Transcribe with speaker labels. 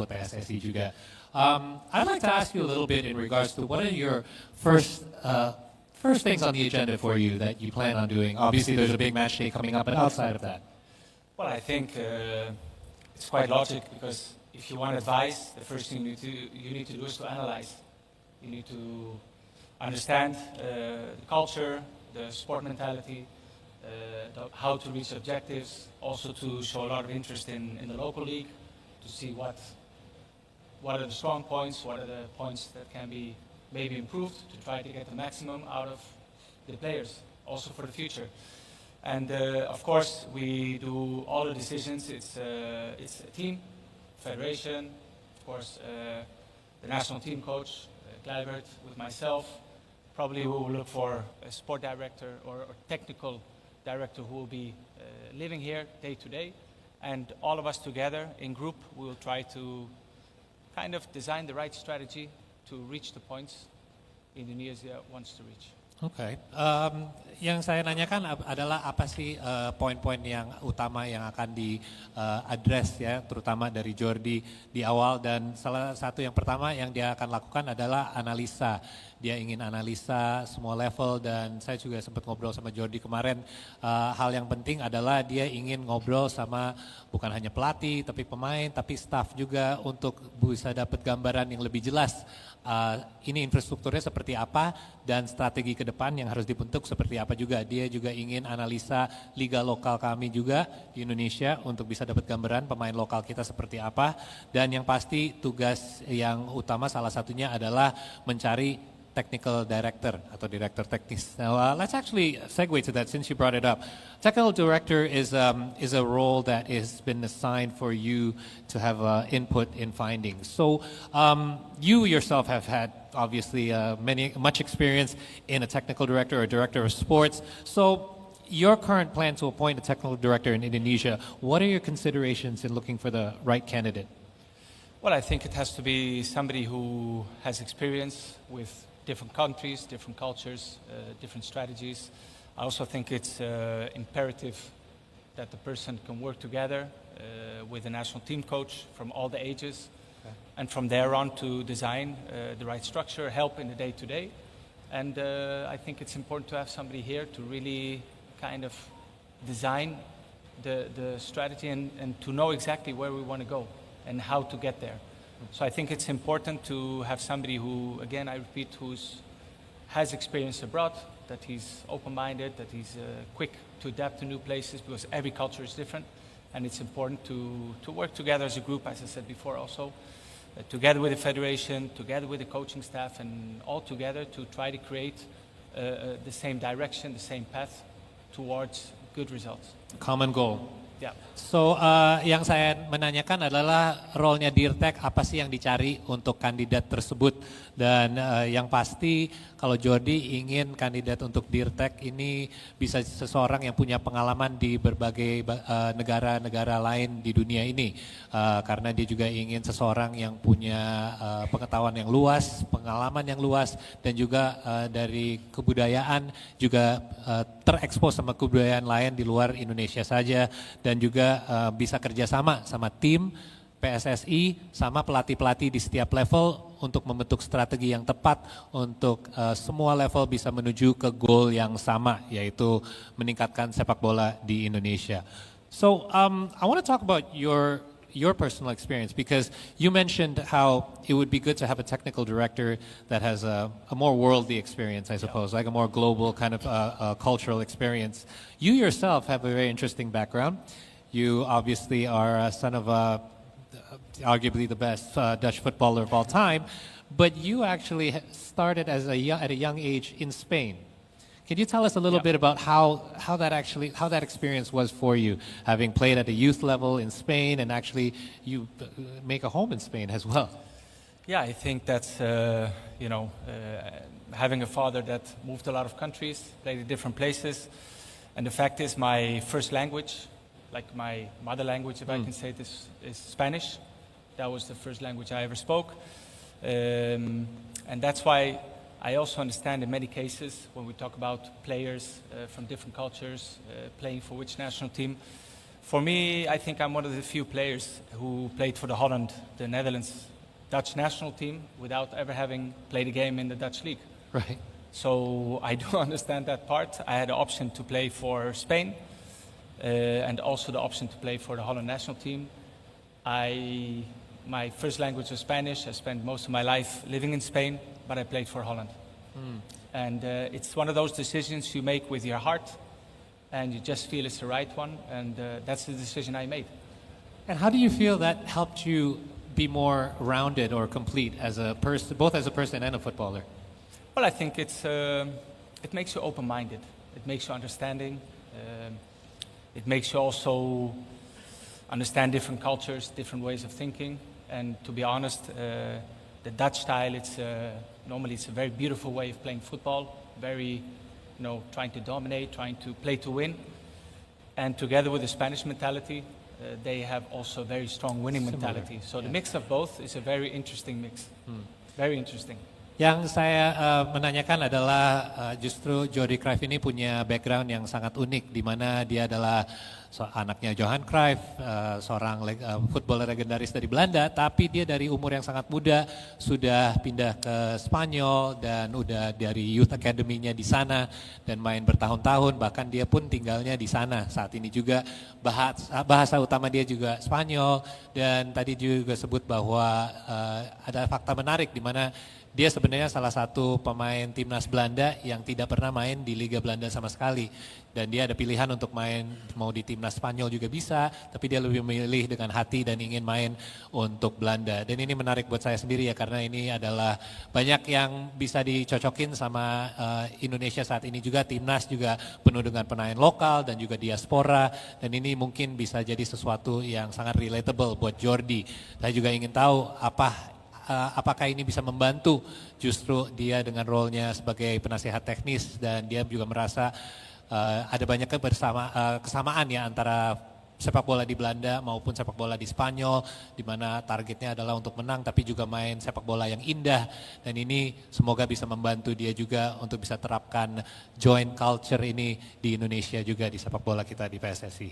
Speaker 1: PSSI juga. I'd like to ask you a little bit in regards to what are your first things on the agenda for you that you plan on doing? Obviously, there's a big match day coming up, but outside of that.
Speaker 2: Well, I think it's quite logic, because if you want advice, the first thing you need to do is to analyze. You need to understand the culture, the sport mentality, how to reach objectives, also to show a lot of interest in the local league, to see what are the strong points, what are the points that can be maybe improved, to try to get the maximum out of the players, also for the future. And of course, we do all the decisions. It's a team, federation, of course, the national team coach, Kluivert, with myself. Probably we will look for a sport director or technical director who will be living here day to day. And all of us together in group, we will try to kind of design the right strategy to reach the points Indonesia wants to reach.
Speaker 1: Oke, yang saya nanyakan adalah apa sih poin-poin yang utama yang akan di-address ya, terutama dari Jordi di awal, dan salah satu yang pertama yang dia akan lakukan adalah analisa. Dia ingin analisa semua level, dan saya juga sempat ngobrol sama Jordi kemarin, hal yang penting adalah dia ingin ngobrol sama bukan hanya pelatih, tapi pemain, tapi staff juga untuk bisa dapat gambaran yang lebih jelas. Ini infrastrukturnya seperti apa dan strategi ke depan yang harus dibentuk seperti apa juga. Dia juga ingin analisa liga lokal kami juga di Indonesia untuk bisa dapat gambaran pemain lokal kita seperti apa. Dan yang pasti tugas yang utama salah satunya adalah mencari technical director atau direktur teknis. Now let's actually segue to that since you brought it up. Technical director is a role that has been assigned for you to have input in findings. So you yourself have had obviously much experience in a technical director or director of sports. So your current plan to appoint a technical director in Indonesia, what are your considerations in looking for the right candidate?
Speaker 2: Well, I think it has to be somebody who has experience with different countries, different cultures, different strategies. I also think it's imperative that the person can work together with a national team coach from all the ages, and from there on to design the right structure, help in the day-to-day. And I think it's important to have somebody here to really kind of design the strategy and to know exactly where we want to go and how to get there. So I think it's important to have somebody who, again, I repeat, has experience abroad, that he's open-minded, that he's quick to adapt to new places, because every culture is different. And it's important to work together as a group, as I said before also, together with the federation, together with the coaching staff, and all together to try to create the same direction, the same path towards good results.
Speaker 1: Common goal.
Speaker 2: Yeah.
Speaker 1: So, yang saya menanyakan adalah role-nya Dirtek, apa sih yang dicari untuk kandidat tersebut. Dan yang pasti kalau Jordi ingin kandidat untuk Dirtek ini bisa seseorang yang punya pengalaman di berbagai negara-negara lain di dunia ini. Karena dia juga ingin seseorang yang punya pengetahuan yang luas, pengalaman yang luas, dan juga dari kebudayaan juga terekspos sama kebudayaan lain di luar Indonesia saja. Dan juga bisa kerjasama sama tim PSSI sama pelatih-pelatih di setiap level untuk membentuk strategi yang tepat untuk semua level bisa menuju ke goal yang sama, yaitu meningkatkan sepak bola di Indonesia. So I want to talk about your personal experience, because you mentioned how it would be good to have a technical director that has a more worldly experience, I suppose, like a more global kind of cultural experience. You yourself have a very interesting background. You obviously are a son of arguably the best Dutch footballer of all time, but you actually started at a young age in Spain. Can you tell us a little bit about how that experience was for you, having played at a youth level in Spain, and actually you make a home in Spain as well?
Speaker 2: Yeah, I think that's having a father that moved a lot of countries, played in different places, and the fact is my first language, like my mother language, if I can say this, is Spanish. That was the first language I ever spoke, and that's why I also understand in many cases when we talk about players from different cultures playing for which national team, For me, I think I'm one of the few players who played for the Holland, the Netherlands, Dutch national team without ever having played a game in the Dutch league.
Speaker 1: Right.
Speaker 2: So I do understand that part. I had the option to play for Spain and also the option to play for the Holland national team. My first language was Spanish. I spent most of my life living in Spain, but I played for Holland. And it's one of those decisions you make with your heart, and you just feel it's the right one, and that's the decision I made.
Speaker 1: And how do you feel that helped you be more rounded or complete as a person, both as a person and a footballer?
Speaker 2: Well, I think it makes you open-minded. It makes you understanding. It makes you also understand different cultures, different ways of thinking. And to be honest, the Dutch style, normally it's a very beautiful way of playing football. Very, trying to dominate, trying to play to win. And together with the Spanish mentality, they have also a very strong winning mentality. So the mix of both is a very interesting mix. Very interesting.
Speaker 1: Yang saya menanyakan adalah justru Jordi Cruyff ini punya background yang sangat unik, di mana dia adalah anaknya Johan Cruyff, seorang footballer legendaris dari Belanda, tapi dia dari umur yang sangat muda sudah pindah ke Spanyol dan udah dari youth academy-nya di sana dan main bertahun-tahun, bahkan dia pun tinggalnya di sana saat ini juga. Bahasa utama dia juga Spanyol, dan tadi juga sebut bahwa ada fakta menarik di mana dia sebenarnya salah satu pemain timnas Belanda yang tidak pernah main di Liga Belanda sama sekali. Dan dia ada pilihan untuk main mau di timnas Spanyol juga bisa, tapi dia lebih memilih dengan hati dan ingin main untuk Belanda. Dan ini menarik buat saya sendiri ya, karena ini adalah banyak yang bisa dicocokin sama Indonesia saat ini juga. Timnas juga penuh dengan pemain lokal dan juga diaspora. Dan ini mungkin bisa jadi sesuatu yang sangat relatable buat Jordi. Saya juga ingin tahu apakah ini bisa membantu justru dia dengan role-nya sebagai penasihat teknis, dan dia juga merasa ada banyak kesamaan ya antara sepak bola di Belanda maupun sepak bola di Spanyol, di mana targetnya adalah untuk menang tapi juga main sepak bola yang indah, dan ini semoga bisa membantu dia juga untuk bisa terapkan joint culture ini di Indonesia juga di sepak bola kita di PSSI.